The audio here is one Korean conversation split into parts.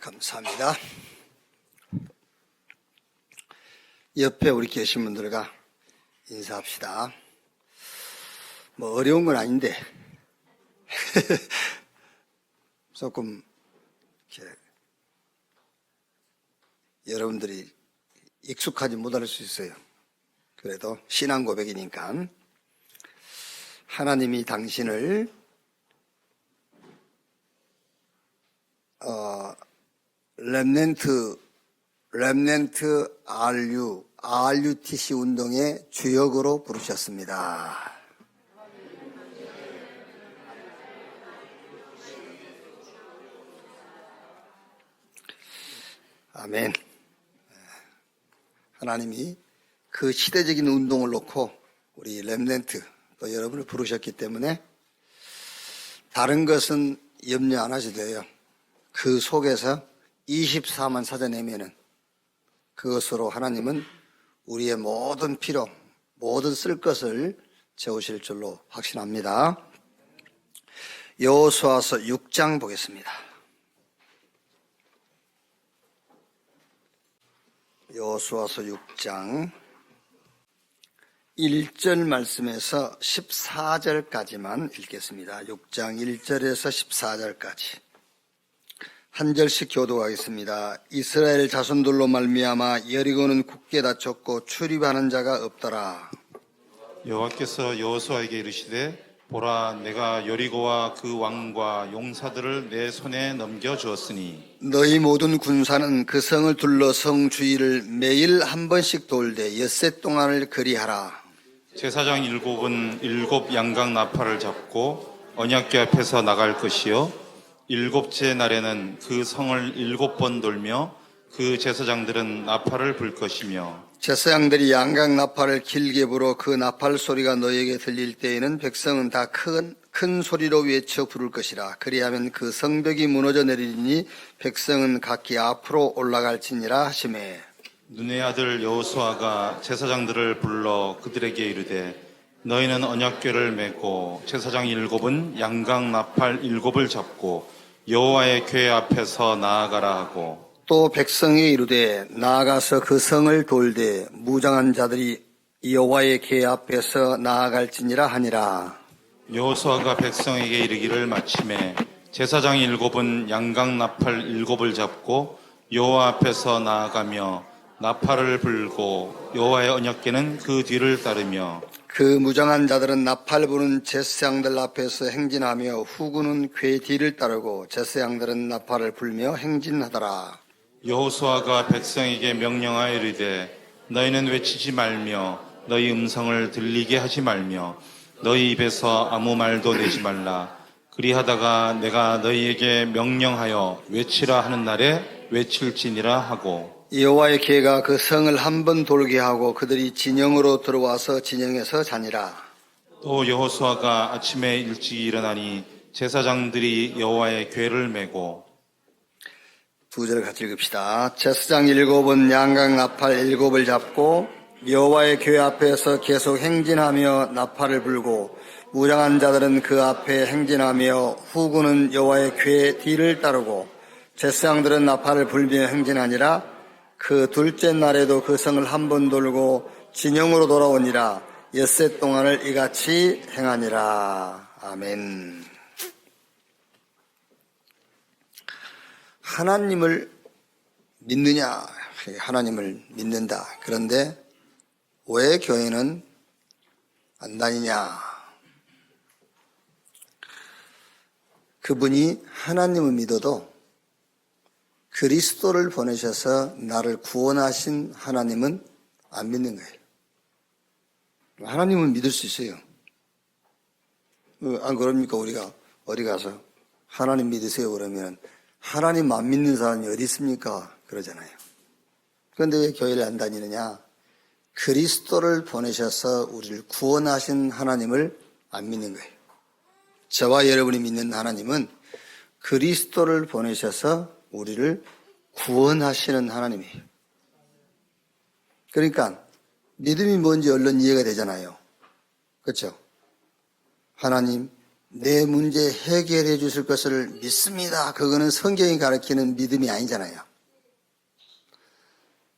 감사합니다. 옆에 우리 계신 분들과 인사합시다. 뭐 어려운 건 아닌데 조금 이렇게 여러분들이 익숙하지 못할 수 있어요. 그래도 신앙 고백이니까 하나님이 당신을 렘넌트 RUTC 운동의 주역으로 부르셨습니다. 아멘. 하나님이 그 시대적인 운동을 놓고 우리 렘넌트 또 여러분을 부르셨기 때문에 다른 것은 염려 안 하셔도 돼요. 그 속에서 24만 찾아내면은 그것으로 하나님은 우리의 모든 필요, 모든 쓸 것을 채우실 줄로 확신합니다. 여호수아서 6장 보겠습니다. 여호수아서 6장 1절 말씀에서 14절까지만 읽겠습니다. 6장 1절에서 14절까지 한 절씩 교독하겠습니다. 이스라엘 자손들로 말미암아 여리고는 굳게 닫혔고 출입하는 자가 없더라. 여호와께서 여호수아에게 이르시되 보라, 내가 여리고와 그 왕과 용사들을 내 손에 넘겨주었으니 너희 모든 군사는 그 성을 둘러 성 주위를 매일 한 번씩 돌되 엿새 동안을 그리하라. 제사장 7은 7 양각 나팔을 잡고 언약궤 앞에서 나갈 것이요 7째 날에는 그 성을 7번 돌며 그 제사장들은 나팔을 불 것이며 제사장들이 양각 나팔을 길게 불어 그 나팔 소리가 너에게 들릴 때에는 백성은 다 큰 소리로 외쳐 부를 것이라. 그리하면 그 성벽이 무너져 내리니 백성은 각기 앞으로 올라갈지니라 하시매. 눈의 아들 여호수아가 제사장들을 불러 그들에게 이르되 너희는 언약궤를 메고 제사장 7은 양각 나팔 7을 잡고 여호와의 궤 앞에서 나아가라 하고 또 백성에 이르되 나아가서 그 성을 돌되 무장한 자들이 여호와의 궤 앞에서 나아갈지니라 하니라. 여호수아가 백성에게 이르기를 마침에 제사장 7은 양각 나팔 7을 잡고 여호와 앞에서 나아가며 나팔을 불고 여호와의 언약궤는 그 뒤를 따르며 그 무장한 자들은 나팔 부는 제사장들 앞에서 행진하며 후군은 궤 뒤를 따르고 제사장들은 나팔을 불며 행진하더라. 여호수아가 백성에게 명령하여 이르되 너희는 외치지 말며 너희 음성을 들리게 하지 말며 너희 입에서 아무 말도 내지 말라. 그리하다가 내가 너희에게 명령하여 외치라 하는 날에 외칠지니라 하고 여호와의 궤가 그 성을 한 번 돌게 하고 그들이 진영으로 들어와서 진영에서 자니라. 또 여호수아가 아침에 일찍 일어나니 제사장들이 여호와의 궤를 메고 2절 같이 읽읍시다. 제사장 7은 양각 나팔 7을 잡고 여호와의 궤 앞에서 계속 행진하며 나팔을 불고 무장한 자들은 그 앞에 행진하며 후군은 여호와의 궤 뒤를 따르고 제사장들은 나팔을 불며 행진하니라. 그 둘째 날에도 그 성을 한 번 돌고 진영으로 돌아오니라. 엿새 동안을 이같이 행하니라. 아멘. 하나님을 믿느냐? 하나님을 믿는다. 그런데 왜 교회는 안 다니냐? 그분이 하나님을 믿어도 그리스도를 보내셔서 나를 구원하신 하나님은 안 믿는 거예요. 하나님은 믿을 수 있어요. 안 그럽니까? 우리가 어디 가서 하나님 믿으세요 그러면 하나님 안 믿는 사람이 어디 있습니까? 그러잖아요. 그런데 왜 교회를 안 다니느냐? 그리스도를 보내셔서 우리를 구원하신 하나님을 안 믿는 거예요. 저와 여러분이 믿는 하나님은 그리스도를 보내셔서 우리를 구원하시는 하나님이에요. 그러니까 믿음이 뭔지 얼른 이해가 되잖아요. 그렇죠? 하나님 내 문제 해결해 주실 것을 믿습니다. 그거는 성경이 가르치는 믿음이 아니잖아요.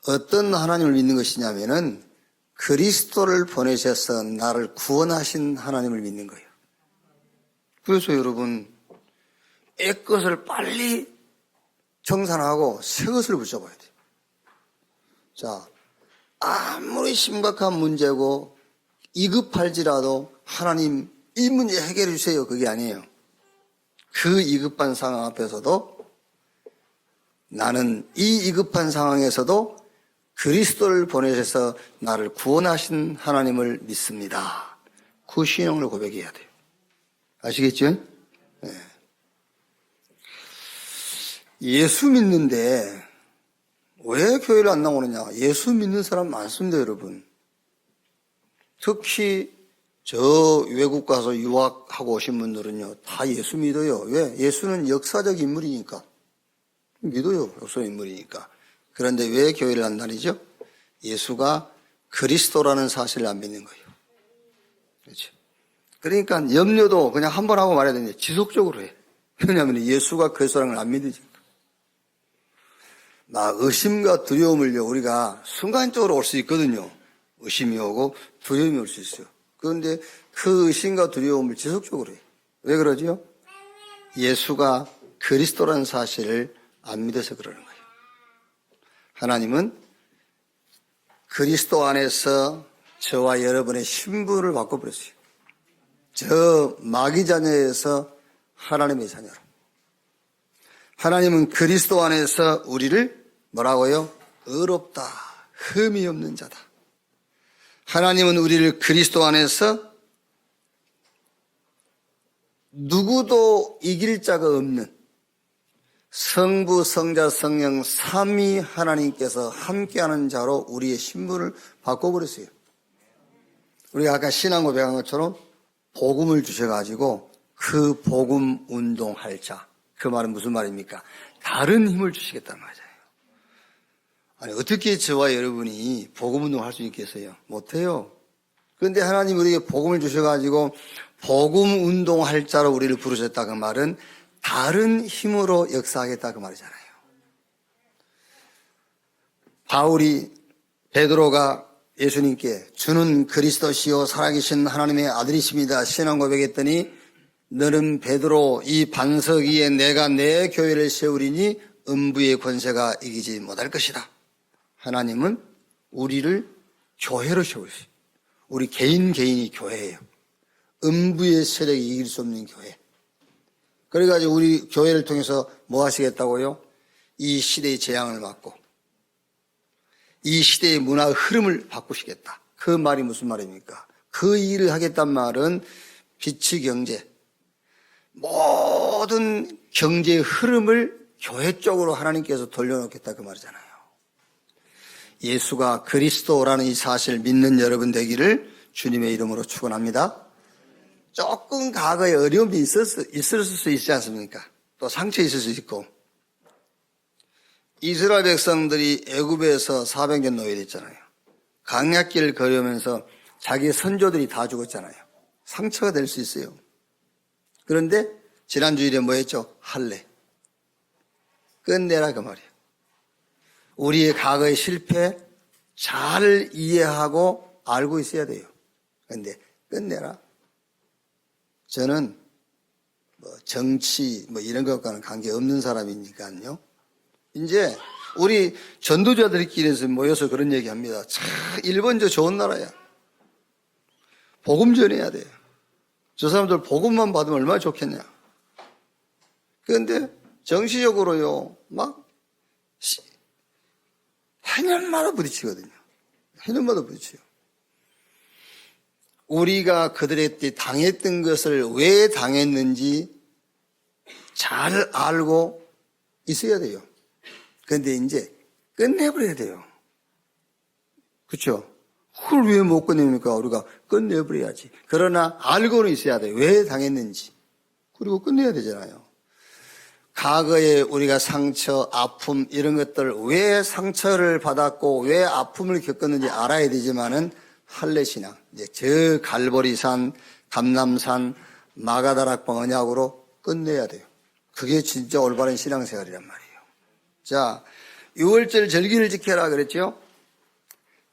어떤 하나님을 믿는 것이냐면은 그리스도를 보내셔서 나를 구원하신 하나님을 믿는 거예요. 그래서 여러분, 옛것을 빨리 정산하고 새 것을 붙여봐야 돼요. 자, 아무리 심각한 문제고 이급할지라도 하나님 이 문제 해결해 주세요. 그게 아니에요. 그 이급한 상황 앞에서도 나는 이 이급한 상황에서도 그리스도를 보내셔서 나를 구원하신 하나님을 믿습니다. 그 신앙을 고백해야 돼요. 아시겠죠? 네. 예수 믿는데 왜 교회를 안 나오느냐? 예수 믿는 사람 많습니다, 여러분. 특히 저 외국 가서 유학하고 오신 분들은요, 다 예수 믿어요. 왜? 예수는 역사적 인물이니까. 믿어요, 역사적 인물이니까. 그런데 왜 교회를 안 다니죠? 예수가 그리스도라는 사실을 안 믿는 거예요. 그렇죠? 그러니까 염려도 그냥 한 번 하고 말해야 되는데 지속적으로 해. 왜냐하면 예수가 그리스도라는 걸 안 믿으니까. 막 의심과 두려움을요, 우리가 순간적으로 올 수 있거든요. 의심이 오고 두려움이 올 수 있어요. 그런데 그 의심과 두려움을 지속적으로 해요. 왜 그러죠? 예수가 그리스도라는 사실을 안 믿어서 그러는 거예요. 하나님은 그리스도 안에서 저와 여러분의 신분을 바꿔버렸어요. 저 마귀 자녀에서 하나님의 자녀로. 하나님은 그리스도 안에서 우리를 뭐라고요? 의롭다, 흠이 없는 자다. 하나님은 우리를 그리스도 안에서 누구도 이길 자가 없는 성부, 성자, 성령 삼위 하나님께서 함께하는 자로 우리의 신분을 바꿔버렸어요. 우리가 아까 신앙 고백한 것처럼 복음을 주셔가지고 그 복음 운동할 자. 그 말은 무슨 말입니까? 다른 힘을 주시겠다는 말이에요. 아니, 어떻게 저와 여러분이 복음 운동할 수 있겠어요? 못해요. 그런데 하나님 우리에게 복음을 주셔가지고 복음 운동할 자로 우리를 부르셨다 그 말은 다른 힘으로 역사하겠다 그 말이잖아요. 바울이 베드로가 예수님께 주는 그리스도시요 살아계신 하나님의 아들이십니다 신앙 고백했더니 너는 베드로 이 반석 위에 내가 내 교회를 세우리니 음부의 권세가 이기지 못할 것이다. 하나님은 우리를 교회로 세우셨어요. 우리 개인이 교회예요. 음부의 세력이 이길 수 없는 교회. 그래가지고 우리 교회를 통해서 뭐 하시겠다고요? 이 시대의 재앙을 막고 이 시대의 문화 흐름을 바꾸시겠다. 그 말이 무슨 말입니까? 그 일을 하겠단 말은 빛의 경제, 모든 경제의 흐름을 교회 쪽으로 하나님께서 돌려놓겠다 그 말이잖아요. 예수가 그리스도라는 이 사실을 믿는 여러분 되기를 주님의 이름으로 축원합니다. 조금 과거에 어려움이 있을 수 있지 않습니까? 또 상처 있을 수 있고. 이스라엘 백성들이 애굽에서 400년 노예됐잖아요. 강약길을 걸으면서 자기 선조들이 다 죽었잖아요. 상처가 될 수 있어요. 그런데 지난 주일에 뭐 했죠? 할례. 끝내라 그 말이에요. 우리의 과거의 실패 잘 이해하고 알고 있어야 돼요. 그런데 끝내라. 저는 정치 이런 것과는 관계없는 사람이니까요. 이제 우리 전도자들끼리서 모여서 그런 얘기합니다. 참 일본 저 좋은 나라야. 복음 전해야 돼요. 저 사람들 복음만 받으면 얼마나 좋겠냐. 그런데 정치적으로요 막 해년마다 부딪히거든요. 해년마다 부딪혀요. 우리가 그들에게 당했던 것을 왜 당했는지 잘 알고 있어야 돼요. 그런데 이제 끝내버려야 돼요. 그렇죠? 그걸 왜 못 끝냅니까? 우리가 끝내버려야지. 그러나 알고는 있어야 돼요. 왜 당했는지. 그리고 끝내야 되잖아요. 과거에 우리가 상처, 아픔 이런 것들 왜 상처를 받았고 왜 아픔을 겪었는지 알아야 되지만은 할례신앙, 이제 저 갈보리산, 감람산, 마가다락방 언약으로 끝내야 돼요. 그게 진짜 올바른 신앙생활이란 말이에요. 자, 6월절 절기를 지켜라 그랬죠?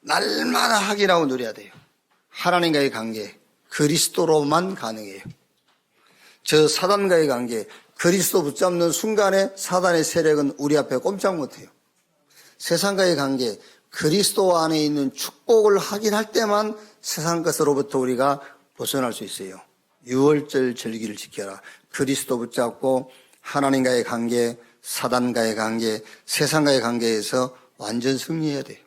날마다 확인하고 누려야 돼요. 하나님과의 관계, 그리스도로만 가능해요. 저 사단과의 관계, 그리스도 붙잡는 순간에 사단의 세력은 우리 앞에 꼼짝 못해요. 세상과의 관계, 그리스도 안에 있는 축복을 확인할 때만 세상 것으로부터 우리가 벗어날 수 있어요. 6월절 절기를 지켜라. 그리스도 붙잡고 하나님과의 관계, 사단과의 관계, 세상과의 관계에서 완전 승리해야 돼요.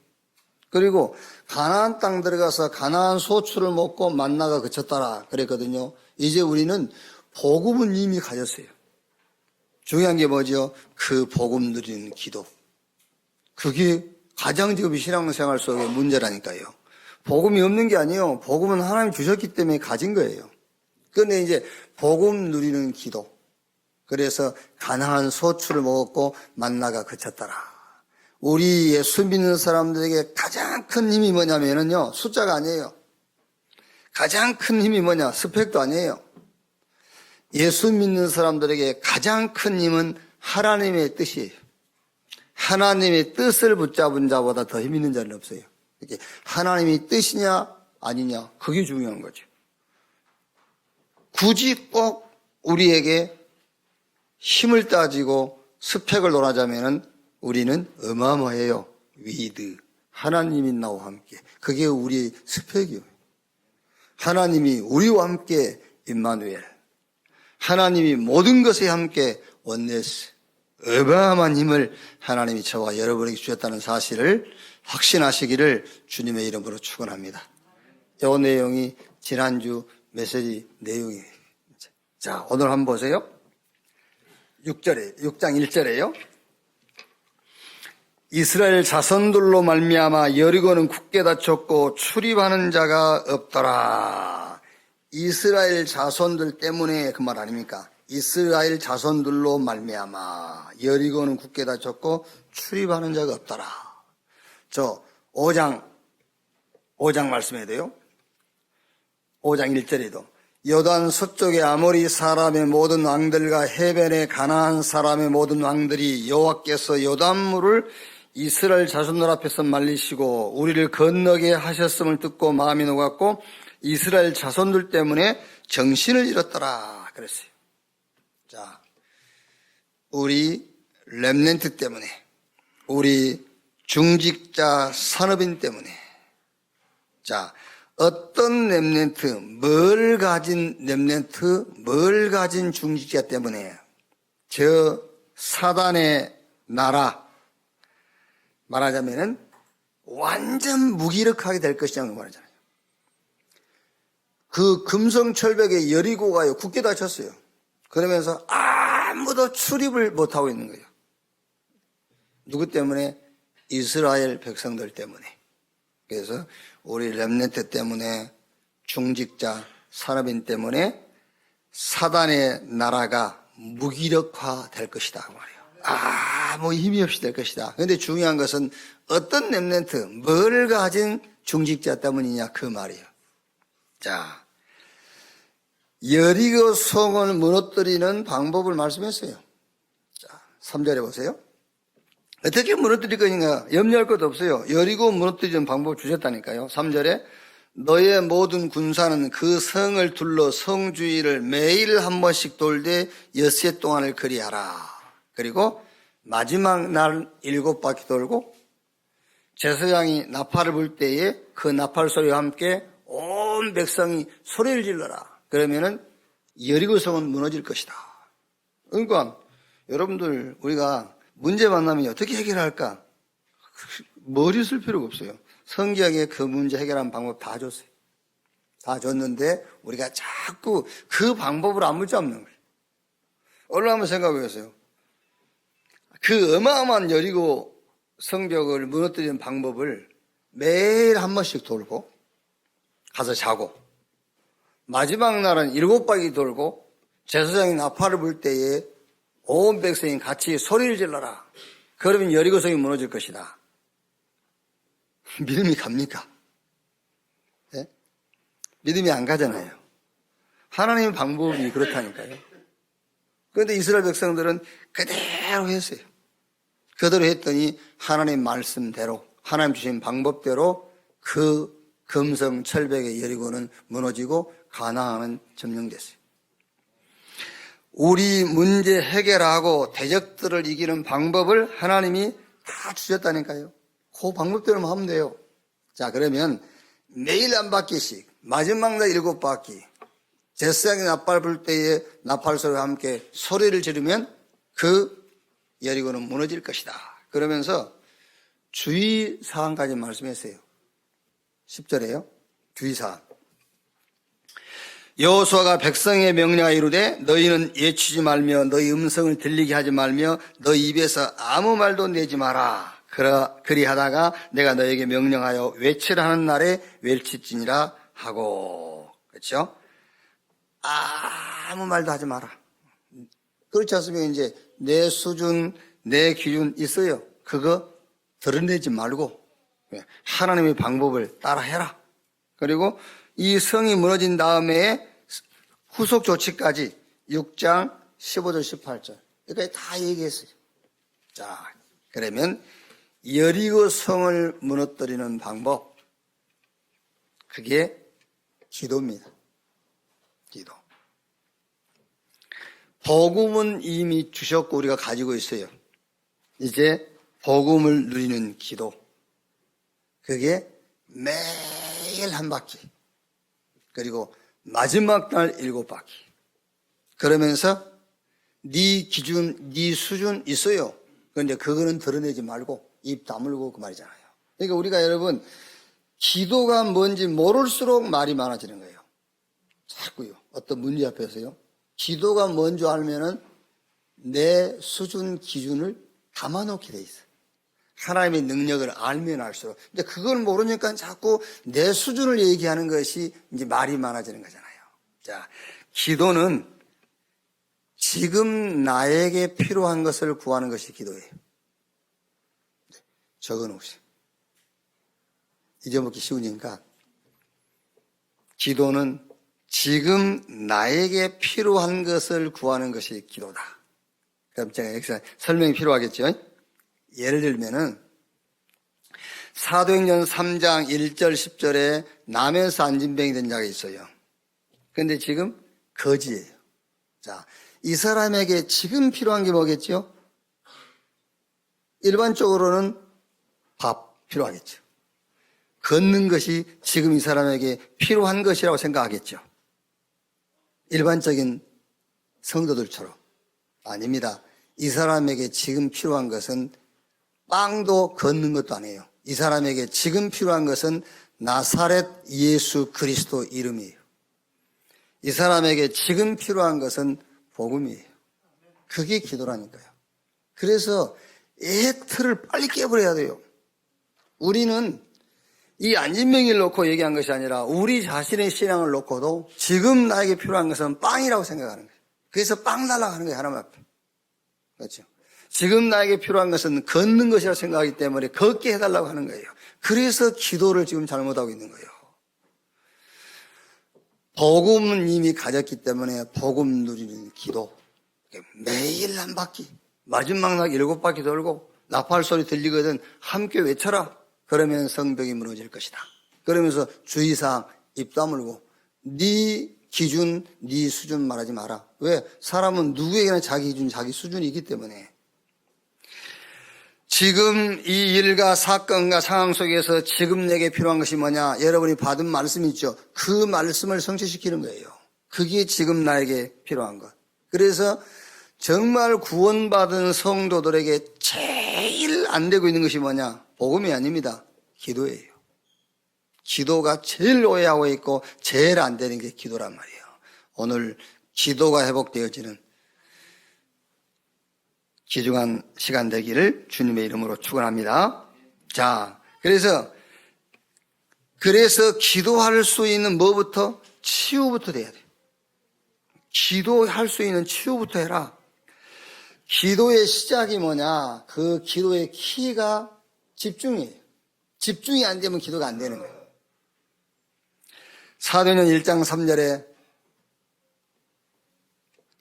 그리고 가나안 땅 들어가서 가나안 소출을 먹고 만나가 그쳤더라 그랬거든요. 이제 우리는 복음은 이미 가졌어요. 중요한 게 뭐죠? 그 복음 누리는 기도. 그게 가장 지금 신앙생활 속의 문제라니까요. 복음이 없는 게 아니에요. 복음은 하나님 주셨기 때문에 가진 거예요. 그런데 이제 복음 누리는 기도. 그래서 가나안 소출을 먹었고 만나가 그쳤더라. 우리 예수 믿는 사람들에게 가장 큰 힘이 뭐냐면요. 숫자가 아니에요. 가장 큰 힘이 뭐냐? 스펙도 아니에요. 예수 믿는 사람들에게 가장 큰 힘은 하나님의 뜻이에요. 하나님의 뜻을 붙잡은 자보다 더 힘 있는 자는 없어요. 이렇게 하나님의 뜻이냐 아니냐 그게 중요한 거죠. 굳이 꼭 우리에게 힘을 따지고 스펙을 논하자면은 우리는 어마어마해요. 위드 하나님이 나와 함께 그게 우리의 스펙이에요. 하나님이 우리와 함께 임마누엘 하나님이 모든 것에 함께 원네스 어마어마한 힘을 하나님이 저와 여러분에게 주셨다는 사실을 확신하시기를 주님의 이름으로 축원합니다. 이 내용이 지난주 메시지 내용이에요. 자, 오늘 한번 보세요. 6장 1절에요. 이스라엘 자손들로 말미암아 여리고는 굳게 닫혔고 출입하는 자가 없더라. 이스라엘 자손들 때문에 그 말 아닙니까? 이스라엘 자손들로 말미암아 여리고는 굳게 닫혔고 출입하는 자가 없더라. 저 5장 말씀해야 돼요. 5장 1절에도 요단 서쪽의 아모리 사람의 모든 왕들과 해변의 가나안 사람의 모든 왕들이 여호와께서 요단물을 이스라엘 자손들 앞에서 말리시고 우리를 건너게 하셨음을 듣고 마음이 녹았고 이스라엘 자손들 때문에 정신을 잃었더라 그랬어요. 자, 우리 렘넌트 때문에 우리 중직자 산업인 때문에 자 어떤 렘넌트 뭘 가진 렘넌트 뭘 가진 중직자 때문에 저 사단의 나라 말하자면은 완전 무기력하게 될 것이라는 거 말하잖아요. 그 금성철벽에 여리고가요 굳게 닫혔어요. 그러면서 아무도 출입을 못하고 있는 거예요. 누구 때문에? 이스라엘 백성들 때문에. 그래서 우리 렘넌트 때문에 중직자 산업인 때문에 사단의 나라가 무기력화 될 것이다 그 말이에요. 아무 힘이 없이 될 것이다. 그런데 중요한 것은 어떤 렘넌트 뭘 가진 중직자 때문이냐 그 말이에요. 자, 여리고 성을 무너뜨리는 방법을 말씀했어요. 자, 3절에 보세요. 어떻게 무너뜨릴 거니까 염려할 것도 없어요. 여리고 무너뜨리는 방법을 주셨다니까요. 3절에 너의 모든 군사는 그 성을 둘러 성 주위를 매일 한 번씩 돌되 엿새 동안을 그리하라. 그리고 마지막 날 7바퀴 돌고 제사장이 나팔을 불 때에 그 나팔 소리와 함께 온 백성이 소리를 질러라. 그러면은 여리고 성은 무너질 것이다. 그러니까 여러분들 우리가 문제 만나면 어떻게 해결할까? 머리 쓸 필요가 없어요. 성경에 그 문제 해결하는 방법 다 줬어요. 다 줬는데 우리가 자꾸 그 방법을 안 붙잡는 거예요. 오늘 한번 생각해 보세요. 그 어마어마한 여리고 성벽을 무너뜨리는 방법을 매일 한 번씩 돌고 가서 자고 마지막 날은 7바퀴 돌고 제사장이 나팔을 불 때에 온 백성이 같이 소리를 질러라. 그러면 여리고성이 무너질 것이다. 믿음이 갑니까? 네? 믿음이 안 가잖아요. 하나님의 방법이 그렇다니까요. 그런데 이스라엘 백성들은 그대로 했어요. 그대로 했더니 하나님 말씀대로, 하나님 주신 방법대로 그 금성 철벽의 여리고는 무너지고 가나안은 점령됐어요. 우리 문제 해결하고 대적들을 이기는 방법을 하나님이 다 주셨다니까요. 그 방법대로만 하면 돼요. 자, 그러면 매일 한 바퀴씩, 마지막 날 7바퀴, 제사장이 나팔 불 때에 나팔 소리와 함께 소리를 지르면 그 여리고는 무너질 것이다. 그러면서 주의사항까지 말씀했어요. 10절에요. 주의사항. 여호수아가 백성의 명령하여 이르되 너희는 예치지 말며 너희 음성을 들리게 하지 말며 너희 입에서 아무 말도 내지 마라. 그리하다가 내가 너에게 명령하여 외치라 하는 날에 외칠지니라 하고. 그렇죠? 아무 말도 하지 마라. 그렇지 않으면 이제 내 수준, 내 기준 있어요. 그거 드러내지 말고 하나님의 방법을 따라해라. 그리고 이 성이 무너진 다음에 후속 조치까지 6장 15절 18절 여기까지 다 얘기했어요. 자, 그러면 여리고 성을 무너뜨리는 방법, 그게 기도입니다. 기도. 복음은 이미 주셨고 우리가 가지고 있어요. 이제 복음을 누리는 기도, 그게 매일 한 바퀴, 그리고 마지막 날 7바퀴. 그러면서 네 기준, 네 수준 있어요. 그런데 그거는 드러내지 말고 입 다물고 그 말이잖아요. 그러니까 우리가 여러분 기도가 뭔지 모를수록 말이 많아지는 거예요. 자꾸요. 어떤 문제 앞에서요. 기도가 뭔 줄 알면은 내 수준 기준을 담아놓게 돼 있어요. 하나님의 능력을 알면 알수록. 근데 그걸 모르니까 자꾸 내 수준을 얘기하는 것이 이제 말이 많아지는 거잖아요. 자, 기도는 지금 나에게 필요한 것을 구하는 것이 기도예요. 적어 놓으세요. 잊어먹기 쉬우니까. 기도는 지금 나에게 필요한 것을 구하는 것이 기도다. 그럼 제가 여기서 설명이 필요하겠죠? 예를 들면은 사도행전 3장 1절 10절에 남에서 안진병이 된 자가 있어요. 그런데 지금 거지예요. 자, 이 사람에게 지금 필요한 게 뭐겠죠? 일반적으로는 밥 필요하겠죠. 걷는 것이 지금 이 사람에게 필요한 것이라고 생각하겠죠. 일반적인 성도들처럼. 아닙니다. 이 사람에게 지금 필요한 것은 빵도 걷는 것도 아니에요. 이 사람에게 지금 필요한 것은 나사렛 예수 그리스도 이름이에요. 이 사람에게 지금 필요한 것은 복음이에요. 그게 기도라니까요. 그래서 애 틀을 빨리 깨버려야 돼요. 우리는 이 안진병을 놓고 얘기한 것이 아니라 우리 자신의 신앙을 놓고도 지금 나에게 필요한 것은 빵이라고 생각하는 거예요. 그래서 빵 달라고 하는 거예요. 하나님 앞에. 그렇죠. 지금 나에게 필요한 것은 걷는 것이라고 생각하기 때문에 걷게 해달라고 하는 거예요. 그래서 기도를 지금 잘못하고 있는 거예요. 복음은 이미 가졌기 때문에 복음 누리는 기도. 매일 한 바퀴, 마지막 날 7바퀴 돌고 나팔 소리 들리거든 함께 외쳐라. 그러면 성벽이 무너질 것이다. 그러면서 주의사항 입 다물고 네 기준, 네 수준 말하지 마라. 왜? 사람은 누구에게나 자기 기준, 자기 수준이 있기 때문에. 지금 이 일과 사건과 상황 속에서 지금 내게 필요한 것이 뭐냐? 여러분이 받은 말씀이 있죠. 그 말씀을 성취시키는 거예요. 그게 지금 나에게 필요한 것. 그래서 정말 구원받은 성도들에게 제일 안 되고 있는 것이 뭐냐? 복음이 아닙니다. 기도예요. 기도가 제일 오해하고 있고 제일 안 되는 게 기도란 말이에요. 오늘 기도가 회복되어지는 귀중한 시간 되기를 주님의 이름으로 축원합니다. 자, 그래서 기도할 수 있는 뭐부터? 치유부터 돼야 돼요. 기도할 수 있는 치유부터 해라. 기도의 시작이 뭐냐? 그 기도의 키가 집중이에요. 집중이 안 되면 기도가 안 되는 거예요. 사도행전 1장 3절에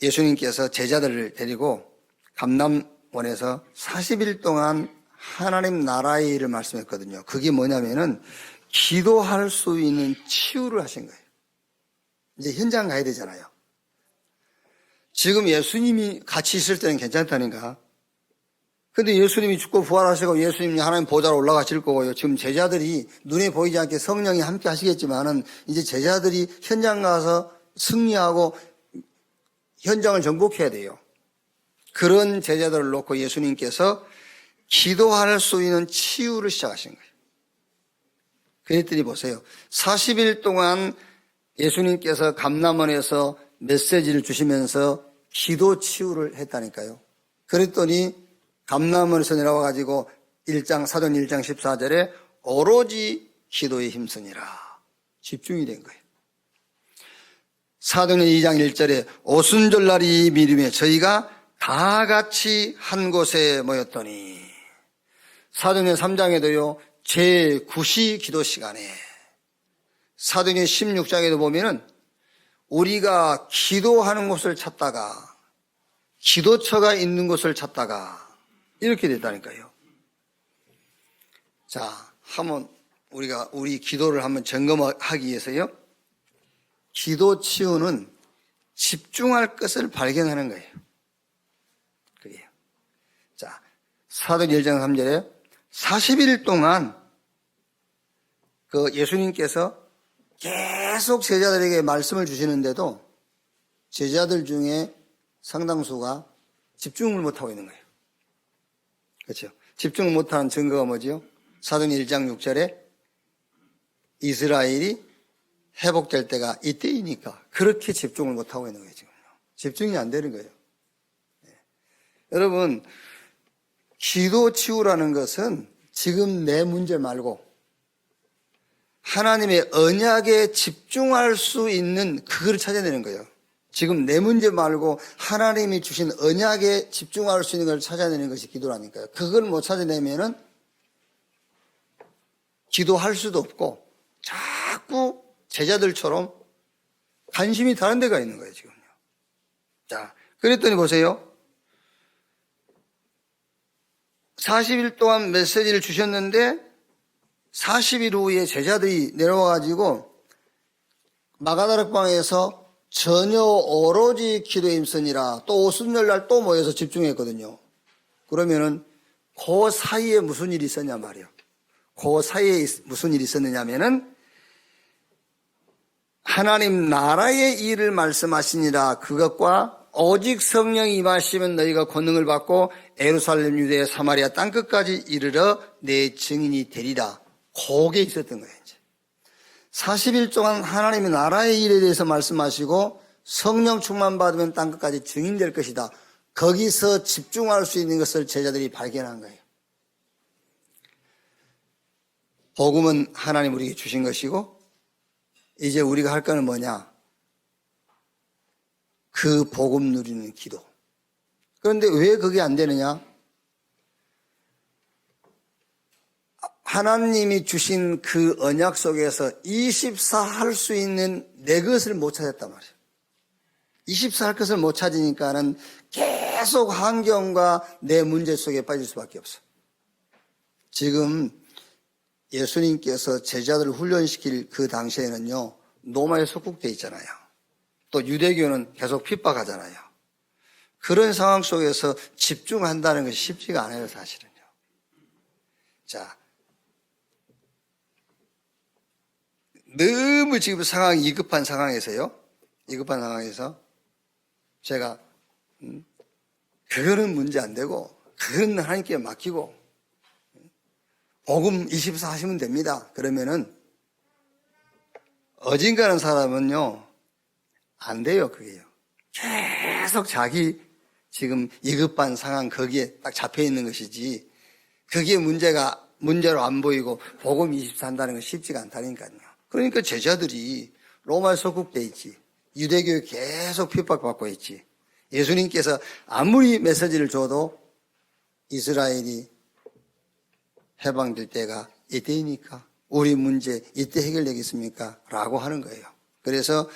예수님께서 제자들을 데리고 감람원에서 40일 동안 하나님 나라의 일을 말씀했거든요. 그게 뭐냐면은 기도할 수 있는 치유를 하신 거예요. 이제 현장 가야 되잖아요. 지금 예수님이 같이 있을 때는 괜찮다니까. 근데 예수님이 죽고 부활하시고 예수님이 하나님 보좌로 올라가실 거고요. 지금 제자들이 눈에 보이지 않게 성령이 함께 하시겠지만은 이제 제자들이 현장 가서 승리하고 현장을 정복해야 돼요. 그런 제자들을 놓고 예수님께서 기도할 수 있는 치유를 시작하신 거예요. 그랬더니 보세요. 40일 동안 예수님께서 감람원에서 메시지를 주시면서 기도 치유를 했다니까요. 그랬더니 감람원에서 내려와 가지고 사도행 1장 14절에 오로지 기도에 힘쓰니라. 집중이 된 거예요. 사도행 2장 1절에 오순절날이 미림에 저희가 다 같이 한 곳에 모였더니, 사도행 3장에도요 제9시 기도 시간에, 사도행 16장에도 보면은 우리가 기도하는 곳을 찾다가 기도처가 있는 곳을 찾다가 이렇게 됐다니까요. 자, 한번 우리 기도를 한번 점검하기 위해서요. 기도 치유는 집중할 것을 발견하는 거예요. 그래요. 자, 사도행 1장 3절에 40일 동안 그 예수님께서 계속 제자들에게 말씀을 주시는데도 제자들 중에 상당수가 집중을 못하고 있는 거예요. 그렇죠? 집중을 못하는 증거가 뭐지요? 사도행 1장 6절에 이스라엘이 회복될 때가 이때이니까 그렇게 집중을 못하고 있는 거예요. 지금요. 집중이 안 되는 거예요. 네. 여러분, 기도 치유라는 것은 지금 내 문제 말고 하나님의 언약에 집중할 수 있는 그걸 찾아내는 거예요. 지금 내 문제 말고 하나님이 주신 언약에 집중할 수 있는 걸 찾아내는 것이 기도라니까요. 그걸 못 찾아내면은 기도할 수도 없고 자꾸 제자들처럼 관심이 다른 데가 있는 거예요, 지금요. 자, 그랬더니 보세요. 40일 동안 메시지를 주셨는데 40일 후에 제자들이 내려와가지고 마가다락방에서 전혀 오로지 기도에 힘쓰니라. 또 오순절날 또 모여서 집중했거든요. 그러면은 그 사이에 무슨 일이 있었냐 말이에요. 그 사이에 무슨 일이 있었느냐면은 하나님 나라의 일을 말씀하시니라. 그것과 오직 성령이 임하시면 너희가 권능을 받고 예루살렘, 유대야, 사마리아 땅끝까지 이르러 내 증인이 되리라. 그게 있었던 거예요. 이제 40일 동안 하나님의 나라의 일에 대해서 말씀하시고 성령 충만 받으면 땅끝까지 증인될 것이다. 거기서 집중할 수 있는 것을 제자들이 발견한 거예요. 복음은 하나님 우리에게 주신 것이고 이제 우리가 할 거는 뭐냐? 그 복음 누리는 기도. 그런데 왜 그게 안 되느냐? 하나님이 주신 그 언약 속에서 24 할 수 있는 내 것을 못 찾았단 말이에요. 24 할 것을 못 찾으니까는 계속 환경과 내 문제 속에 빠질 수밖에 없어. 지금 예수님께서 제자들을 훈련시킬 그 당시에는요, 로마에 속국돼 있잖아요. 또 유대교는 계속 핍박하잖아요. 그런 상황 속에서 집중한다는 것이 쉽지가 않아요, 사실은요. 자, 너무 지금 상황이 이급한 상황에서 제가 그거는 문제 안 되고 그건 하나님께 맡기고 복음 24 하시면 됩니다. 그러면은 어진가는 사람은요 안 돼요. 그게요. 계속 자기 지금 이급한 상황 거기에 딱 잡혀 있는 것이지 그게 문제로 안 보이고 복음 24 한다는 건 쉽지가 않다니까요. 그러니까 제자들이 로마에 속국돼 있지. 유대교에 계속 핍박받고 있지. 예수님께서 아무리 메시지를 줘도 이스라엘이 해방될 때가 이때이니까 우리 문제 이때 해결되겠습니까? 라고 하는 거예요. 그래서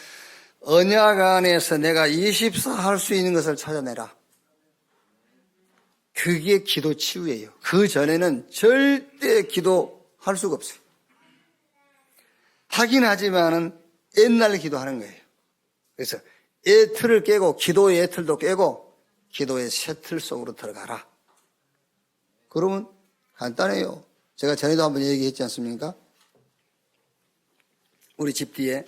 언약 안에서 내가 24 할 수 있는 것을 찾아내라. 그게 기도 치유예요. 그 전에는 절대 기도할 수가 없어요. 하긴 하지만은 옛날 기도하는 거예요. 그래서 애틀을 깨고, 기도의 애틀도 깨고 기도의 새 틀 속으로 들어가라. 그러면 간단해요. 제가 전에도 한번 얘기했지 않습니까? 우리 집 뒤에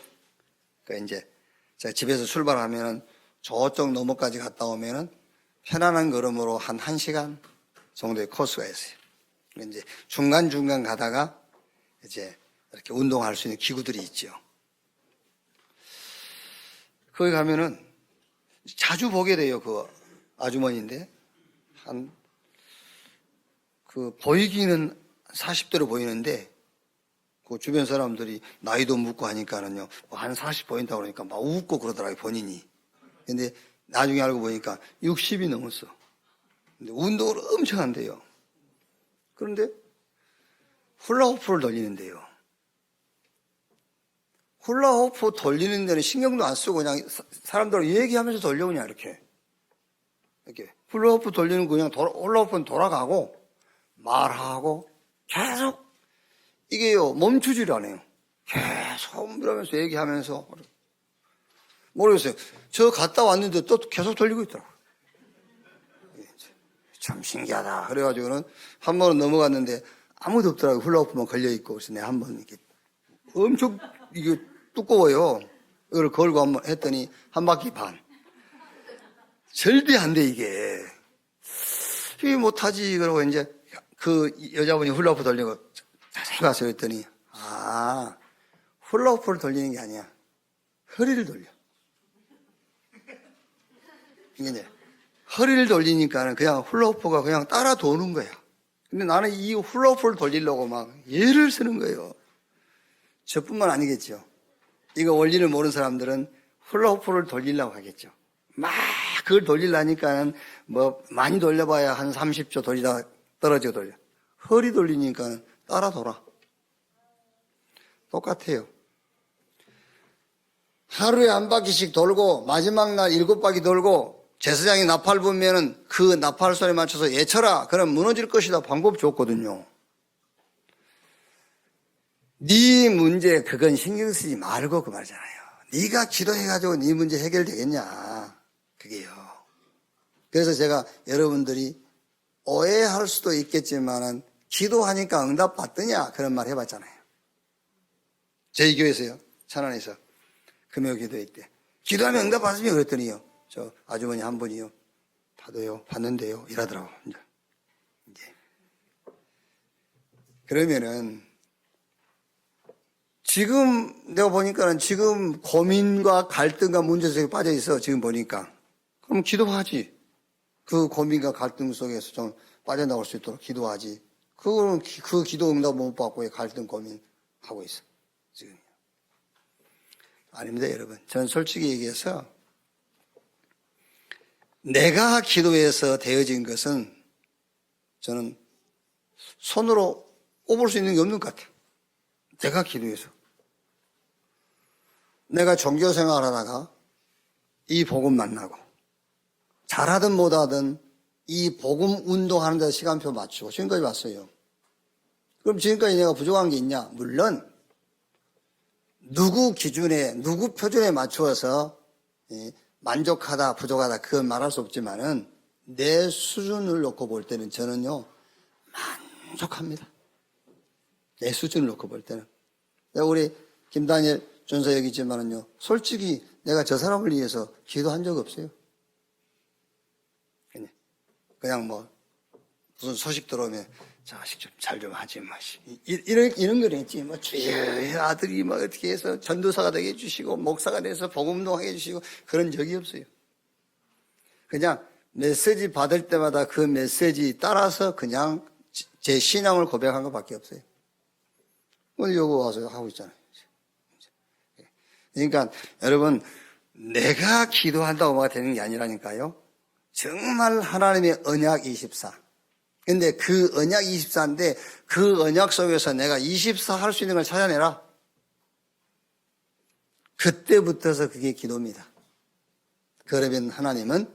이제 제가 집에서 출발하면은 저쪽 너머까지 갔다 오면은 편안한 걸음으로 한 1시간 정도의 코스가 있어요. 이제 중간중간 가다가 이제 이렇게 운동할 수 있는 기구들이 있죠. 거기 가면은 자주 보게 돼요. 그 아주머니인데 보이기는 40대로 보이는데 그 주변 사람들이 나이도 묻고 하니까는요, 한 40 보인다고 그러니까 막 웃고 그러더라고요, 본인이. 근데 나중에 알고 보니까 60이 넘었어. 근데 운동을 엄청 한대요. 그런데 훌라후프를 돌리는데요. 훌라후프 돌리는 데는 신경도 안 쓰고 그냥 사람들 얘기하면서 돌려 그냥 이렇게 훌라후프 돌리는 거 그냥 훌라후프는 돌아가고 말하고 계속 이게요 멈추질 않아요. 계속 이러면서 얘기하면서 모르겠어요. 저 갔다 왔는데 또 계속 돌리고 있더라고요. 참 신기하다. 그래가지고는 한 번은 넘어갔는데 아무도 없더라고요. 훌라후프만 걸려있고. 그래서 내가 한번 이렇게 엄청 이게 두꺼워요. 이걸 걸고 한번 했더니 한 바퀴 반. 절대 안 돼, 이게. 이게 못하지. 그러고 이제 그 여자분이 훌라후프 돌리고 자세히 봤어요. 했더니, 훌라후프를 돌리는 게 아니야. 허리를 돌려. 이게 허리를 돌리니까는 그냥 훌라후프가 그냥 따라 도는 거야. 근데 나는 이 훌라후프를 돌리려고 막 예를 쓰는 거예요. 저뿐만 아니겠죠. 이거 원리를 모르는 사람들은 훌라후프를 돌리려고 하겠죠. 막 그걸 돌리려니까는 뭐 많이 돌려봐야 한 30초 돌리다 떨어져 돌려. 허리 돌리니까는 따라 돌아. 똑같아요. 하루에 한 바퀴씩 돌고 마지막 날 7바퀴 돌고 제사장이 나팔 불면은 그 나팔 소리에 맞춰서 예쳐라. 그럼 무너질 것이다. 방법 줬거든요. 네 문제 그건 신경 쓰지 말고 그 말이잖아요. 네가 기도해가지고 네 문제 해결되겠냐. 그게요. 그래서 제가 여러분들이 오해할 수도 있겠지만은 기도하니까 응답 받더냐 그런 말 해봤잖아요. 저희 교회에서요. 천안에서 금요 기도회 때 기도하면 응답 받으면 그랬더니요. 저 아주머니 한 분이요. 받는데요. 이러더라고. 이제. 그러면은 지금 내가 보니까는 지금 고민과 갈등과 문제 속에 빠져 있어. 지금 보니까. 그럼 기도하지. 그 고민과 갈등 속에서 좀 빠져나올 수 있도록 기도하지. 그거는 그 기도 응답 못 받고 갈등 고민하고 있어. 지금. 아닙니다, 여러분. 저는 솔직히 얘기해서 내가 기도해서 되어진 것은 저는 손으로 꼽을 수 있는 게 없는 것 같아요. 내가 기도해서. 내가 종교 생활하다가 이 복음 만나고 잘하든 못하든 이 복음 운동하는 데 시간표 맞추고 지금까지 왔어요. 그럼 지금까지 내가 부족한 게 있냐? 물론 누구 기준에 누구 표준에 맞추어서 만족하다 부족하다 그건 말할 수 없지만은 내 수준을 놓고 볼 때는 저는요 만족합니다. 내 수준을 놓고 볼 때는. 우리 김다니엘 전사 여기 있지만은요 솔직히 내가 저 사람을 위해서 기도한 적 없어요. 그냥 뭐 무슨 소식 들어오면 자식 좀 잘 좀 하지 마시. 이런 거는 있지. 뭐 주의 아들이 뭐 어떻게 해서 전도사가 되게 해주시고 목사가 돼서 복음운동하게 해주시고 그런 적이 없어요. 그냥 메시지 받을 때마다 그 메시지 따라서 그냥 제 신앙을 고백한 것밖에 없어요. 오늘 여기 와서 하고 있잖아요. 그러니까 여러분 내가 기도한다고 뭐가 되는 게 아니라니까요. 정말 하나님의 언약 24. 근데 그 언약 24인데 그 언약 속에서 내가 24 할 수 있는 걸 찾아내라. 그때부터서 그게 기도입니다. 그러면 하나님은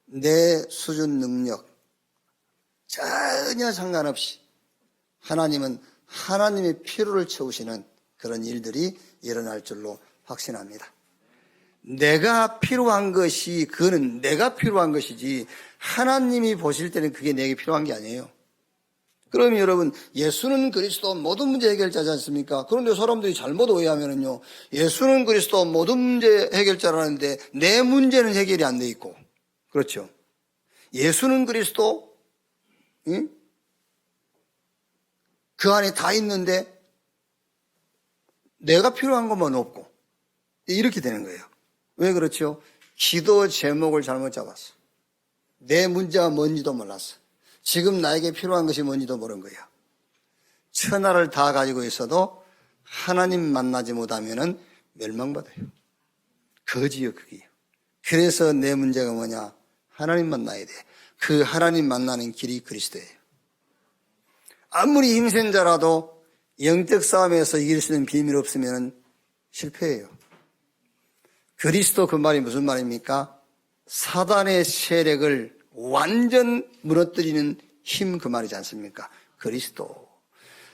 내 수준 능력 전혀 상관없이 하나님은 하나님의 필요를 채우시는 그런 일들이 일어날 줄로 확신합니다. 내가 필요한 것이 그거는 내가 필요한 것이지 하나님이 보실 때는 그게 내게 필요한 게 아니에요. 그러면 여러분 예수는 그리스도 모든 문제 해결자지 않습니까? 그런데 사람들이 잘못 오해하면은요, 예수는 그리스도 모든 문제 해결자라는데 내 문제는 해결이 안 돼 있고, 그렇죠? 예수는 그리스도, 응? 그 안에 다 있는데 내가 필요한 것만 없고 이렇게 되는 거예요. 왜 그렇죠? 기도 제목을 잘못 잡았어. 내 문제가 뭔지도 몰랐어. 지금 나에게 필요한 것이 뭔지도 모르는 거예요. 천하를 다 가지고 있어도 하나님 만나지 못하면 멸망받아요. 거지요, 그게요. 그래서 내 문제가 뭐냐? 하나님 만나야 돼. 그 하나님 만나는 길이 그리스도예요. 아무리 힘센 자라도 영적 싸움에서 이길 수 있는 비밀이 없으면 실패해요. 그리스도 그 말이 무슨 말입니까? 사단의 세력을 완전 무너뜨리는 힘 그 말이지 않습니까? 그리스도.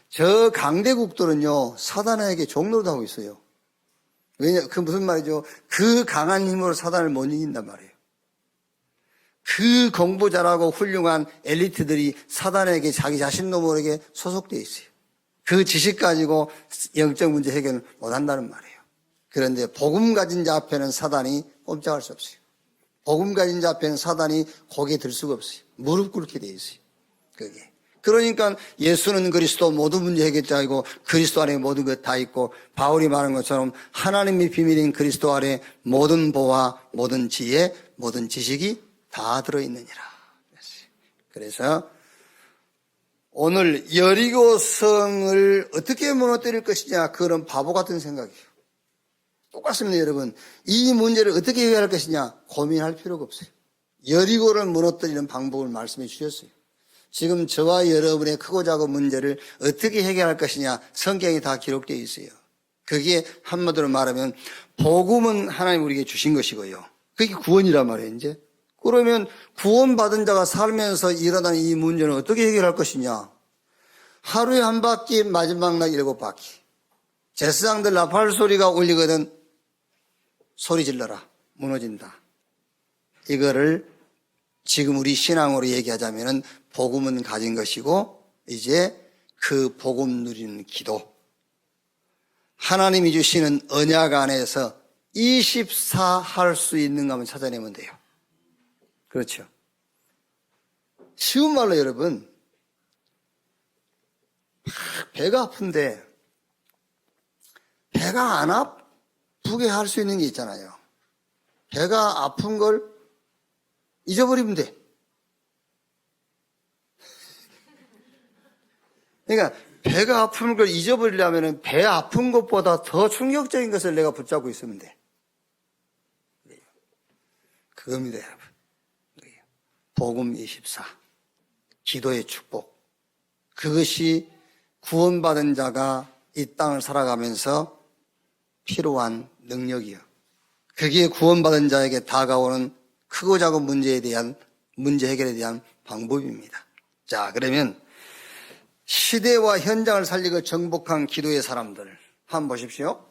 저 강대국들은요, 사단에게 종로를 하고 있어요. 왜냐, 그 무슨 말이죠? 그 강한 힘으로 사단을 못 이긴단 말이에요. 그 공부 잘하고 훌륭한 엘리트들이 사단에게 자기 자신도 모르게 소속되어 있어요. 그 지식 가지고 영적 문제 해결을 못 한다는 말이에요. 그런데 복음 가진 자 앞에는 사단이 꼼짝할 수 없어요. 복음 가진 자 앞에는 사단이 고개 들 수가 없어요. 무릎 꿇게 돼 있어요. 그게. 그러니까 예수는 그리스도 모든 문제 해결자이고 그리스도 안에 모든 것 다 있고 바울이 말한 것처럼 하나님의 비밀인 그리스도 안에 모든 보화, 모든 지혜, 모든 지식이 다 들어있느니라. 그래서 오늘 여리고성을 어떻게 무너뜨릴 것이냐, 그런 바보 같은 생각이에요. 똑같습니다, 여러분. 이 문제를 어떻게 해결할 것이냐 고민할 필요가 없어요. 여리고를 무너뜨리는 방법을 말씀해 주셨어요. 지금 저와 여러분의 크고 작은 문제를 어떻게 해결할 것이냐 성경에 다 기록되어 있어요. 그게 한마디로 말하면 복음은 하나님 우리에게 주신 것이고요. 그게 구원이란 말이에요. 이제 그러면 구원받은 자가 살면서 일어나는 이 문제는 어떻게 해결할 것이냐. 하루에 한 바퀴, 마지막 날 7바퀴. 제사장들 나팔 소리가 울리거든 소리 질러라. 무너진다. 이거를 지금 우리 신앙으로 얘기하자면은 복음은 가진 것이고 이제 그 복음 누리는 기도. 하나님이 주시는 언약 안에서 24 할 수 있는가 한번 찾아내면 돼요. 그렇죠. 쉬운 말로 여러분, 배가 아픈데 배가 안 아프게 할 수 있는 게 있잖아요. 배가 아픈 걸 잊어버리면 돼. 그러니까 배가 아픈 걸 잊어버리려면 배 아픈 것보다 더 충격적인 것을 내가 붙잡고 있으면 돼. 그겁니다, 여러분. 복음 24. 기도의 축복. 그것이 구원받은 자가 이 땅을 살아가면서 필요한 능력이요. 그게 구원받은 자에게 다가오는 크고 작은 문제에 대한 문제 해결에 대한 방법입니다. 자, 그러면 시대와 현장을 살리고 정복한 기도의 사람들 한번 보십시오.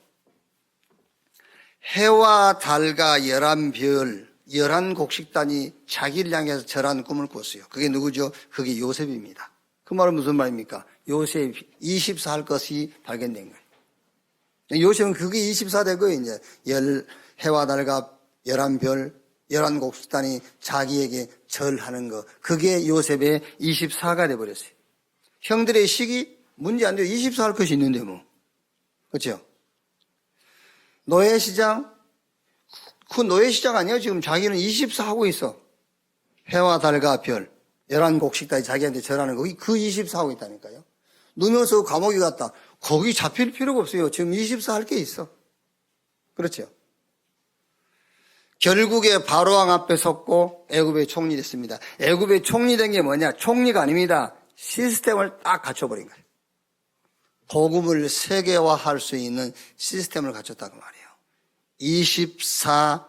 해와 달과 11별 11곡식단이 자기를 향해서 절하는 꿈을 꿨어요. 그게 누구죠? 그게 요셉입니다. 그 말은 무슨 말입니까? 요셉 24 할 것이 발견된 거예요. 요셉은 그게 24 된 거예요. 이제 해와 달과 11별 11곡식단이 자기에게 절하는 거, 그게 요셉의 24가 돼버렸어요. 형들의 식이 문제 안 돼요. 24 할 것이 있는데 뭐. 그렇죠? 노예시장, 그 노예시장 아니에요. 지금 자기는 24 하고 있어. 해와 달과 별 11곡식단이 자기한테 절하는 거, 그 24 하고 있다니까요. 누면서 감옥에 갔다. 거기 잡힐 필요가 없어요. 지금 24 할 게 있어. 그렇죠? 결국에 바로왕 앞에 섰고 애굽의 총리 됐습니다. 애굽의 총리 된 게 뭐냐? 총리가 아닙니다. 시스템을 딱 갖춰버린 거예요. 복음을 세계화할 수 있는 시스템을 갖췄다고 말이에요. 24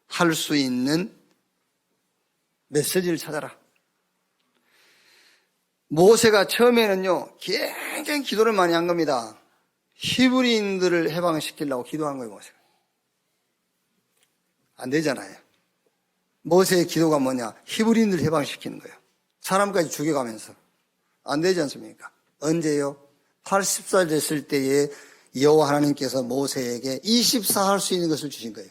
할 수 있는 메시지를 찾아라. 모세가 처음에는요, 굉장히 기도를 많이 한 겁니다. 히브리인들을 해방시키려고 기도한 거예요, 모세가. 안 되잖아요. 모세의 기도가 뭐냐? 히브리인들 해방시키는 거예요. 사람까지 죽여가면서. 안 되지 않습니까? 언제요? 80살 됐을 때에 여호와 하나님께서 모세에게 24 할 수 있는 것을 주신 거예요.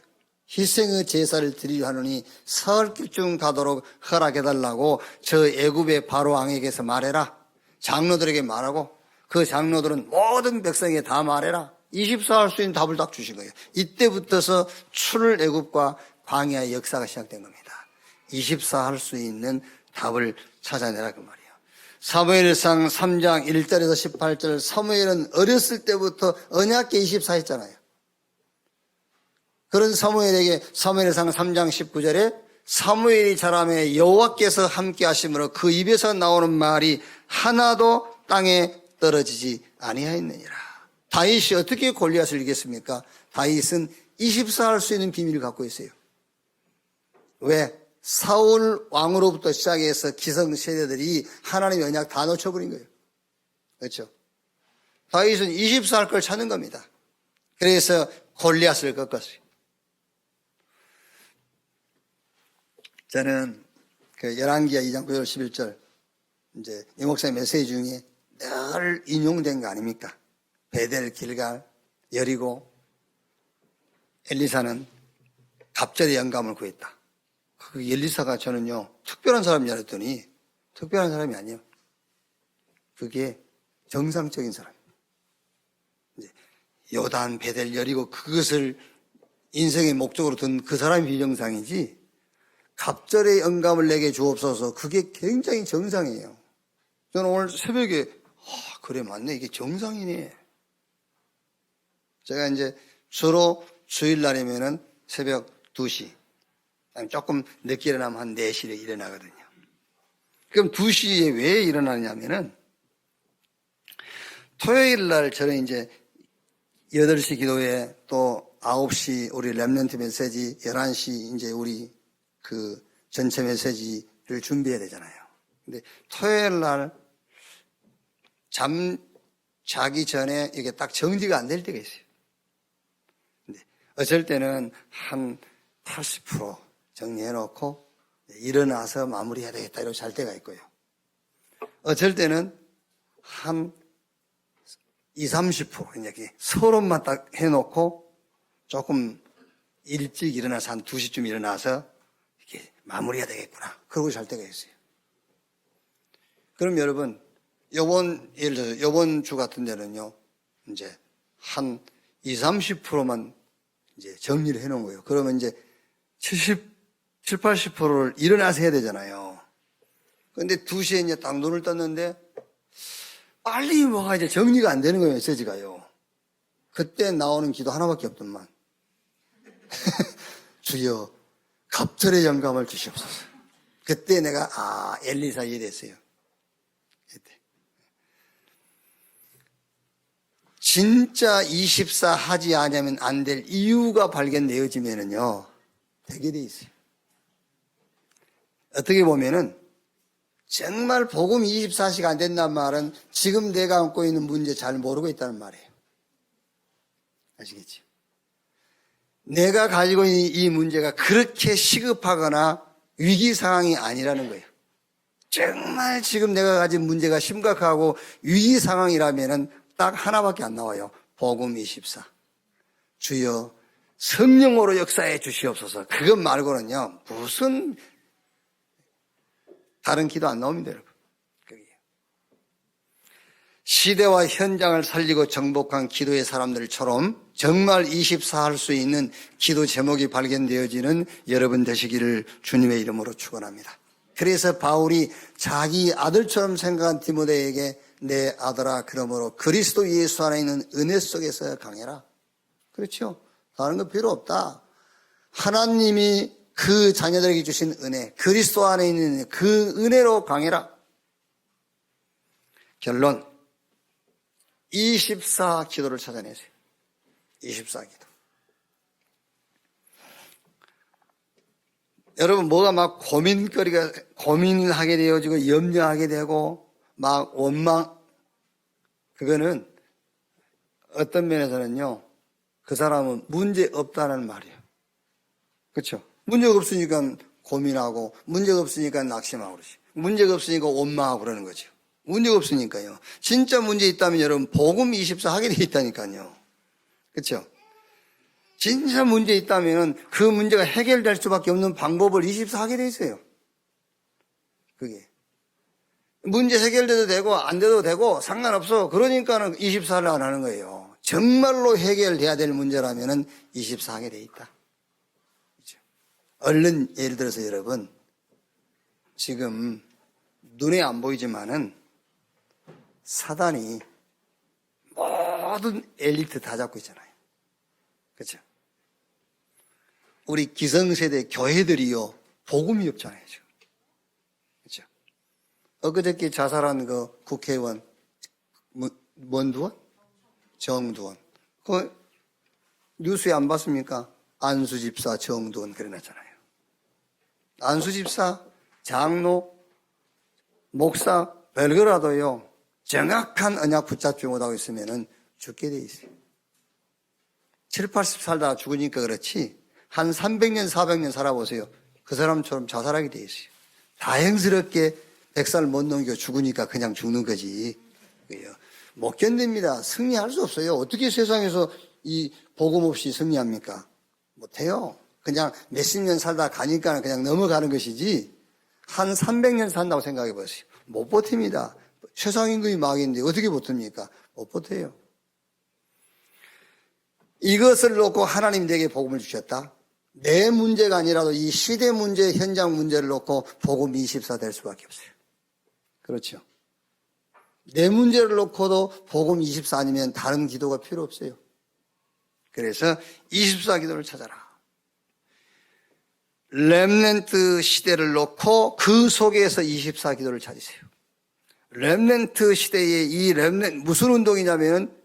희생의 제사를 드리려 하노니 사흘길쯤 가도록 허락해달라고 저 애굽의 바로 왕에게서 말해라. 장로들에게 말하고 그 장로들은 모든 백성에게 다 말해라. 24 할 수 있는 답을 딱 주신 거예요. 이때부터서 출애굽과 광야의 역사가 시작된 겁니다. 24 할 수 있는 답을 찾아내라 그 말이에요. 사무엘상 3장 1절에서 18절, 사무엘은 어렸을 때부터 언약궤 24 했잖아요. 그런 사무엘에게 사무엘상 3장 19절에 사무엘이 자라매 여호와께서 함께 하심으로 그 입에서 나오는 말이 하나도 땅에 떨어지지 아니하였느니라. 다윗이 어떻게 골리앗을 이겼습니까? 다윗은 24 할 수 있는 비밀을 갖고 있어요. 왜? 사울 왕으로부터 시작해서 기성세대들이 하나님의 언약 다 놓쳐버린 거예요. 그렇죠? 다윗은 24 할 걸 찾는 겁니다. 그래서 골리앗을 꺾었어요. 저는 그 열왕기하 2장 9절 11절 이제 이 목사의 메시지 중에 늘 인용된 거 아닙니까? 베델, 길갈, 여리고 엘리사는 갑절의 영감을 구했다. 그 엘리사가 저는요 특별한 사람인 줄 알았더니 특별한 사람이 아니에요. 그게 정상적인 사람. 이제 요단, 베델, 여리고 그것을 인생의 목적으로 둔 그 사람이 비정상이지 갑절의 영감을 내게 주옵소서 그게 굉장히 정상이에요. 저는 오늘 새벽에 그래 맞네 이게 정상이네. 제가 이제 주로 주일날이면은 새벽 2시 조금 늦게 일어나면 한 4시에 일어나거든요. 그럼 2시에 왜 일어나냐면은 토요일 날 저는 이제 8시 기도회 또 9시 우리 렘넌트 메시지 11시 이제 우리 그 전체 메시지를 준비해야 되잖아요. 근데 토요일 날 자기 전에 이게 딱 정지가 안 될 때가 있어요. 근데 어쩔 때는 한 80% 정리해놓고 일어나서 마무리해야 되겠다 이러고 잘 때가 있고요. 어쩔 때는 한 20, 30% 이렇게 서론만 딱 해놓고 조금 일찍 일어나서 한 2시쯤 일어나서 이렇게 마무리해야 되겠구나. 그러고 잘 때가 있어요. 그럼 여러분, 예를 들어서 요번 주 같은 데는요, 이제 한 20, 30%만 이제 정리를 해놓은 거예요. 그러면 이제 70, 80%를 일어나서 해야 되잖아요. 근데 2시에 이제 딱 눈을 떴는데 빨리 뭐가 이제 정리가 안 되는 거예요, 메시지가요. 그때 나오는 기도 하나밖에 없더만. 주여, 갑절의 영감을 주시옵소서. 그때 내가, 엘리사 이해됐어요. 진짜 24 하지 않으면 안 될 이유가 발견되어지면은요, 되게 돼 있어요. 어떻게 보면은, 정말 복음 24시가 안 된다는 말은 지금 내가 안고 있는 문제 잘 모르고 있다는 말이에요. 아시겠죠? 내가 가지고 있는 이 문제가 그렇게 시급하거나 위기 상황이 아니라는 거예요. 정말 지금 내가 가진 문제가 심각하고 위기 상황이라면은 딱 하나밖에 안 나와요. 복음 24. 주여 성령으로 역사해 주시옵소서. 그것 말고는요 무슨 다른 기도 안 나옵니다, 여러분. 시대와 현장을 살리고 정복한 기도의 사람들처럼 정말 24 할 수 있는 기도 제목이 발견되어지는 여러분 되시기를 주님의 이름으로 축원합니다. 그래서 바울이 자기 아들처럼 생각한 디모데에게 내 아들아 그러므로 그리스도 예수 안에 있는 은혜 속에서 강해라. 그렇죠? 다른 거 필요 없다. 하나님이 그 자녀들에게 주신 은혜, 그리스도 안에 있는 그 은혜로 강해라. 결론 24 기도를 찾아내세요. 24 기도. 여러분 뭐가 막 고민하게 되어지고 염려하게 되고 막 원망, 그거는 어떤 면에서는요, 그 사람은 문제 없다는 말이에요. 그렇죠? 문제가 없으니까 고민하고, 문제가 없으니까 낙심하고 그러지. 문제가 없으니까 원망하고 그러는 거죠. 문제가 없으니까요. 진짜 문제 있다면 여러분 복음 24 하게 돼 있다니까요. 그렇죠? 진짜 문제 있다면 그 문제가 해결될 수밖에 없는 방법을 24 하게 돼 있어요. 그게. 문제 해결돼도 되고 안 돼도 되고 상관없어. 그러니까는 24를 안 하는 거예요. 정말로 해결돼야 될 문제라면은 24 하게 돼 있다. 그렇죠? 얼른 예를 들어서 여러분, 지금 눈에 안 보이지만은 사단이 모든 엘리트 다 잡고 있잖아요. 그렇죠? 우리 기성세대 교회들이요, 복음이 없잖아요, 지금. 그렇죠? 엊그저께 자살한 그 국회의원, 원두원? 정두원. 그 뉴스에 안 봤습니까? 안수 집사 정두원 그래놨잖아요. 안수 집사, 장로, 목사, 별거라도요, 정확한 언약 붙잡지 못하고 있으면은 죽게 돼 있어요. 7, 80 살다 죽으니까 그렇지, 한 300년, 400년 살아보세요. 그 사람처럼 자살하게 돼 있어요. 다행스럽게 100살 못 넘겨 죽으니까 그냥 죽는 거지. 못 견딥니다. 승리할 수 없어요. 어떻게 세상에서 이 복음 없이 승리합니까? 못해요. 그냥 몇십 년 살다 가니까 그냥 넘어가는 것이지, 한 300년 산다고 생각해 보세요. 못 버팁니다. 최상임금이 막인데 어떻게 버팁니까? 못 버텨요. 이것을 놓고 하나님 내게 복음을 주셨다. 내 문제가 아니라도 이 시대 문제, 현장 문제를 놓고 복음 24 될 수밖에 없어요. 그렇죠? 내 문제를 놓고도 복음 24 아니면 다른 기도가 필요 없어요. 그래서 24 기도를 찾아라. 렘넌트 시대를 놓고 그 속에서 24 기도를 찾으세요. 렘넌트 시대의 이 렘넌트, 무슨 운동이냐면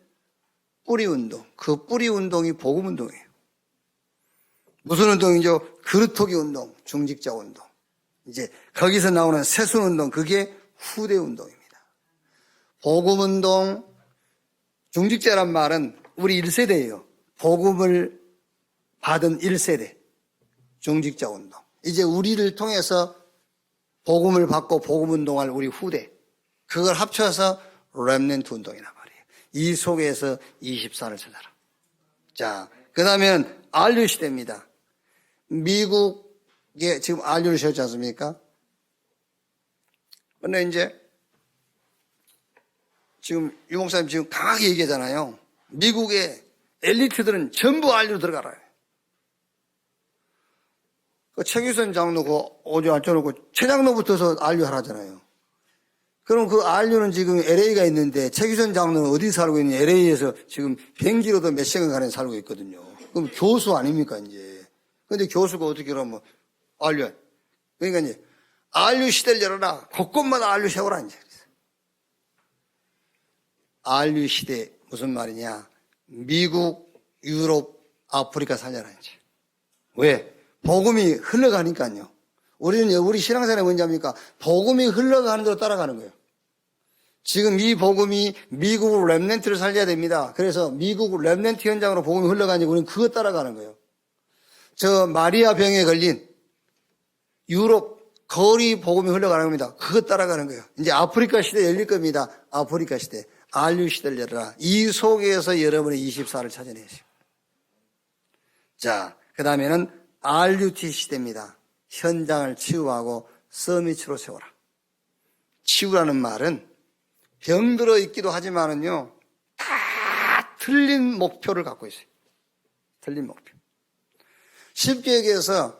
뿌리 운동. 그 뿌리 운동이 복음 운동이에요. 무슨 운동이죠? 그루터기 운동, 중직자 운동. 이제 거기서 나오는 세순 운동, 그게 후대 운동입니다. 복음 운동, 중직자란 말은 우리 1세대예요. 복음을 받은 1세대. 중직자 운동. 이제 우리를 통해서 복음을 받고 복음 운동할 우리 후대. 그걸 합쳐서 렘넌트 운동이란 말이에요. 이 속에서 24를 찾아라. 자, 그 다음엔 안류 시대입니다. 미국에 지금 안류를 세웠지 않습니까? 근데 이제 지금 유 목사님 지금 강하게 얘기하잖아요. 미국의 엘리트들은 전부 안류로 들어가라. 그 최규선 장로 그 어제 앉혀놓고 최 장로부터서 안류 하라잖아요. 그럼 그 안류는 지금 LA가 있는데 최규선 장로는 어디 살고 있느냐? LA에서 지금 비행기로도 몇 시간 가량 살고 있거든요. 그럼 교수 아닙니까 이제? 근데 교수가 어떻게 그러면 안류? 그러니까 이제 안류 시대를 열어라. 곳곳마다 안류 세워라 이제. 안류 시대 무슨 말이냐? 미국, 유럽, 아프리카 살려라 이제. 왜? 복음이 흘러가니까요. 우리 신앙생활이 뭔지 압니까? 복음이 흘러가는 대로 따라가는 거예요. 지금 이 복음이 미국 렘넌트를 살려야 됩니다. 그래서 미국 렘넌트 현장으로 복음이 흘러가니까 우리는 그거 따라가는 거예요. 저 마리아 병에 걸린 유럽 거리 복음이 흘러가는 겁니다. 그거 따라가는 거예요. 이제 아프리카 시대 열릴 겁니다. 아프리카 시대. 안류 시대를 열어라. 이 속에서 여러분의 24를 찾아내세요. 자, 그 다음에는 RUT 시대입니다. 현장을 치유하고 서밋으로 세워라. 치유라는 말은 병들어 있기도 하지만은요, 다 틀린 목표를 갖고 있어요. 틀린 목표. 쉽게 얘기해서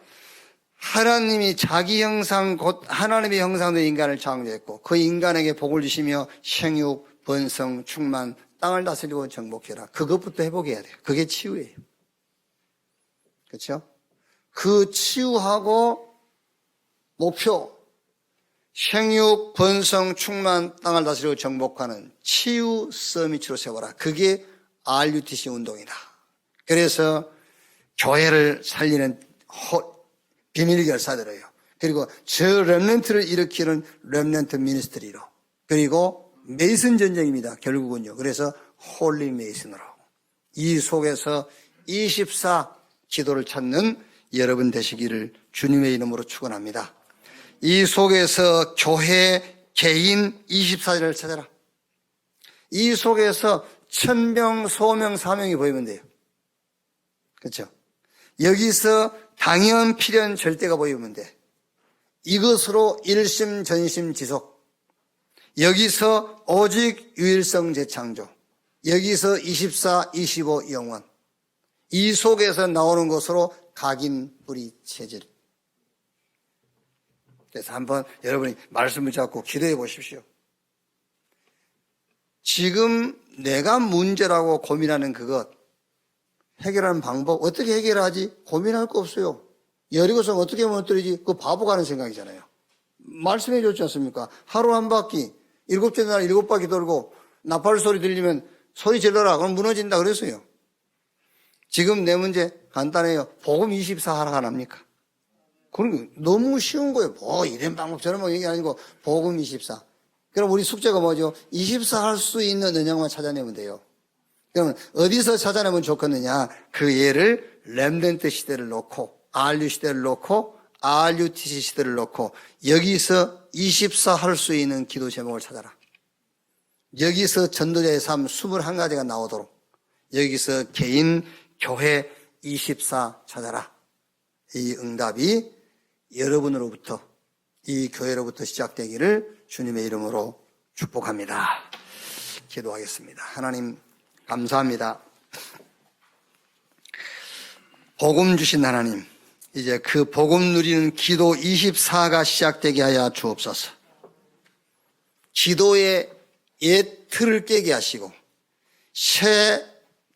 하나님이 자기 형상, 곧 하나님의 형상의 인간을 창조했고 그 인간에게 복을 주시며 생육, 번성, 충만, 땅을 다스리고 정복해라. 그것부터 회복해야 돼요. 그게 치유예요. 그렇죠? 그 치유하고 목표, 생육, 번성, 충만, 땅을 다스리고 정복하는 치유 서밋으로 세워라. 그게 RUTC 운동이다. 그래서 교회를 살리는 비밀 결사대로요. 그리고 저 렘넌트를 일으키는 렘넌트 미니스트리로. 그리고 메이슨 전쟁입니다. 결국은요. 그래서 홀리 메이슨으로. 이 속에서 24 기도를 찾는 여러분 되시기를 주님의 이름으로 축원합니다. 이 속에서 교회, 개인 24를 찾아라. 이 속에서 천명, 소명, 사명이 보이면 돼요. 그렇죠? 여기서 당연, 필연, 절대가 보이면 돼. 이것으로 일심, 전심, 지속. 여기서 오직 유일성 재창조. 여기서 24, 25 영원. 이 속에서 나오는 것으로 각인, 불이, 체질. 그래서 한번 여러분이 말씀을 잡고 기도해 보십시오. 지금 내가 문제라고 고민하는 그것, 해결하는 방법, 어떻게 해결하지? 고민할 거 없어요. 여리고성 어떻게 무너뜨리지? 그거 바보 가는 생각이잖아요. 말씀해 줬지 않습니까? 하루 한 바퀴, 7째 날 7바퀴 돌고 나팔 소리 들리면 소리 질러라. 그럼 무너진다 그랬어요. 지금 내 문제 간단해요. 복음 24 하라 하랍니까? 그런 너무 쉬운 거예요. 뭐 이런 방법 저런 방법 얘기 아니고 복음 24. 그럼 우리 숙제가 뭐죠? 24 할 수 있는 언약만 찾아내면 돼요. 그러면 어디서 찾아내면 좋겠느냐? 그 예를 렘넌트 시대를 놓고 RU 시대를 놓고 RUTC 시대를 놓고 여기서 24 할 수 있는 기도 제목을 찾아라. 여기서 전도자의 삶 21가지가 나오도록 여기서 개인, 교회 24 찾아라. 이 응답이 여러분으로부터 이 교회로부터 시작되기를 주님의 이름으로 축복합니다. 기도하겠습니다. 하나님 감사합니다. 복음 주신 하나님, 이제 그 복음 누리는 기도 24가 시작되게 하여 주옵소서. 기도의 옛 틀을 깨게 하시고 새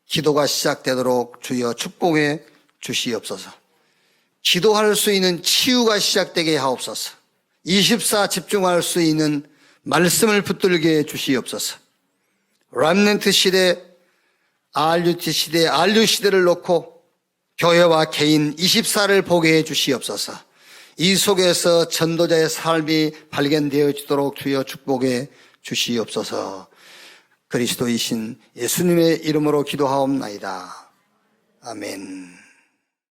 기도가 시작되도록 주여 축복해 주시옵소서. 기도할 수 있는 치유가 시작되게 하옵소서. 24 집중할 수 있는 말씀을 붙들게 주시옵소서. 렘넌트 시대, RUT 시대, RU 시대를 놓고 교회와 개인 24를 보게 해 주시옵소서. 이 속에서 전도자의 삶이 발견되어지도록 주여 축복해 주시옵소서. 그리스도이신 예수님의 이름으로 기도하옵나이다. 아멘.